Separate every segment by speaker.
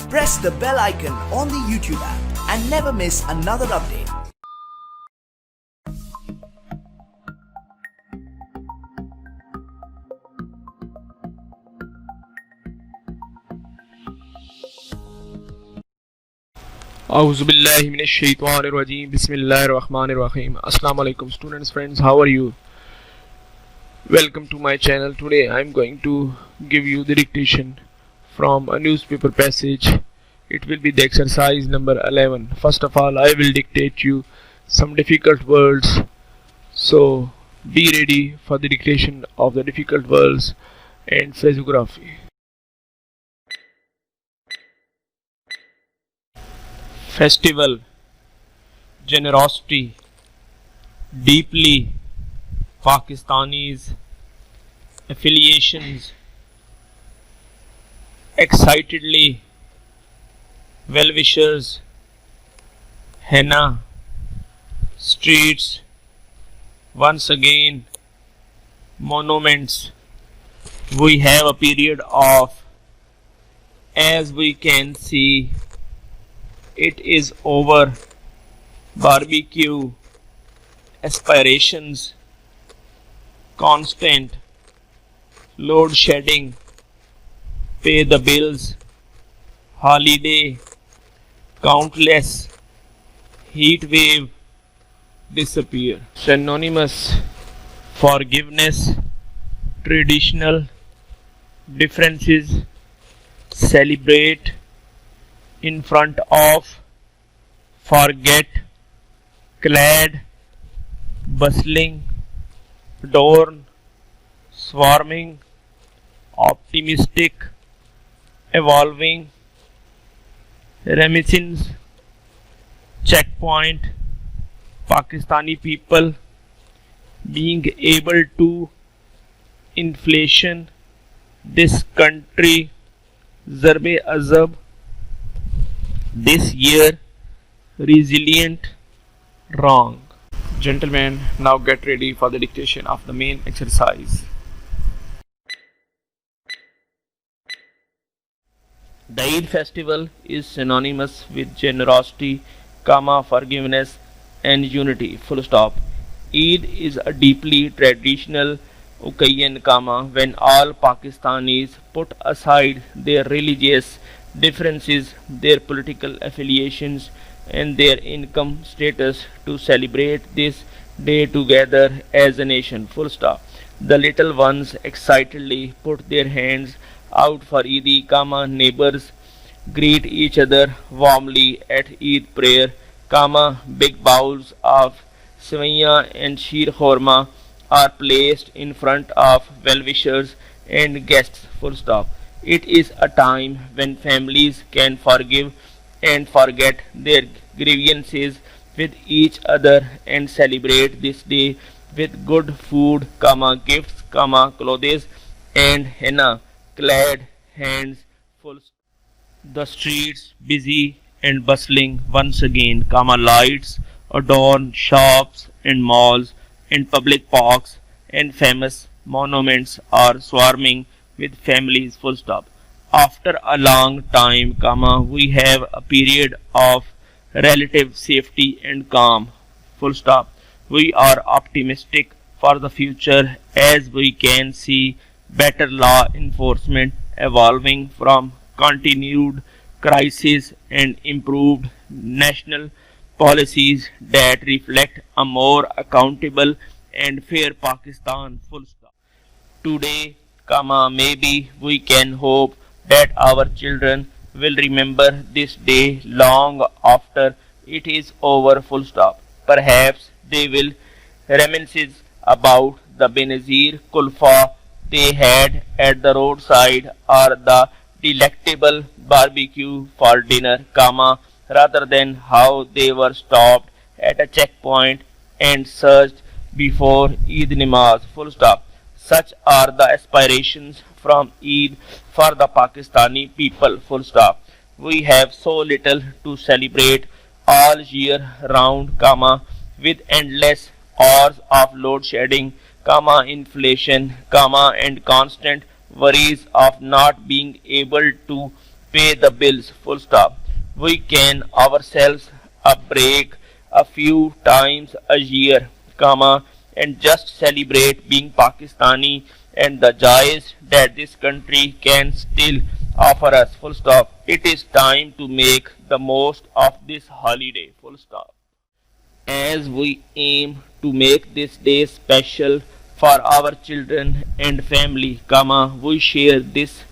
Speaker 1: Press the bell icon on the YouTube app and never miss another update.
Speaker 2: Auzubillahiminash-shaytanir-rajeem. Bismillahir-rahmanir-rahim. Assalamu alaikum students, friends, how are you? Welcome to my channel. Today I am going to give you the dictation from a newspaper passage. It will be the exercise number 11. First of all, I will dictate you some difficult words, so be ready for the dictation of the difficult words and phraseography. Festival, generosity, deeply, Pakistanis, affiliations, excitedly, well-wishers, henna, streets, once again, monuments. We have a period of, as we can see, it is over, barbecue, aspirations, constant, load shedding, pay the bills, holiday, countless, heat wave, disappear. Synonymous, forgiveness, traditional, differences, celebrate, in front of, forget, clad, bustling, adorn, swarming, optimistic, evolving, reminiscence, checkpoint, Pakistani people being able to, inflation, this country, Zarb-e-Azab, this year, resilient, wrong. Gentlemen, now get ready for the dictation of the main exercise. The Eid festival is synonymous with generosity, forgiveness and unity, full stop. Eid is a deeply traditional occasion, when all Pakistanis put aside their religious differences, their political affiliations and their income status to celebrate this day together as a nation, full stop. The little ones excitedly put their hands out for Eid, neighbors greet each other warmly at Eid prayer, big bowls of sevaiya and sheer khorma are placed in front of well-wishers and guests, full stop. It is a time when families can forgive and forget their grievances with each other and celebrate this day with good food, gifts, clothes and henna clad hands, full stop. The streets busy and bustling once again, lights adorn shops and malls and public parks and famous monuments are swarming with families, full stop. After a long time, we have a period of relative safety and calm, full stop. We are optimistic for the future as we can see better law enforcement evolving from continued crisis and improved national policies that reflect a more accountable and fair Pakistan, full stop. Today, maybe we can hope that our children will remember this day long after it is over, full stop. Perhaps they will reminisce about the Benazir kulfa they had at the roadside or the delectable barbecue for dinner, rather than how they were stopped at a checkpoint and searched before Eid Namaz, full stop. Such are the aspirations from Eid for the Pakistani people, full stop. We have so little to celebrate all year round, with endless hours of load shedding, inflation, and constant worries of not being able to pay the bills, full stop. We can ourselves a break a few times a year, comma, and just celebrate being Pakistani and the joys that this country can still offer us, full stop. It is time to make the most of this holiday, full stop. As we aim to make this day special for our children and family, comma, we share this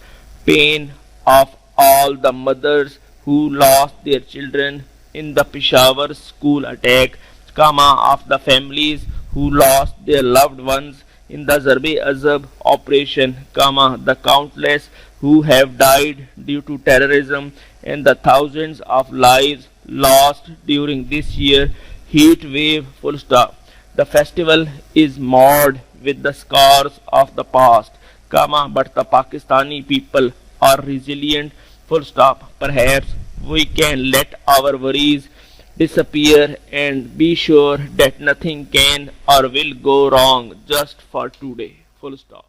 Speaker 2: pain of all the mothers who lost their children in the Peshawar school attack, comma, of the families who lost their loved ones in the Zarb-e-Azab operation, comma, the countless who have died due to terrorism, and the thousands of lives lost during this year heat wave, full stop. The festival is marred with the scars of the past, comma, but the Pakistani people are resilient, full stop. Perhaps we can let our worries disappear and be sure that nothing can or will go wrong just for today, full stop.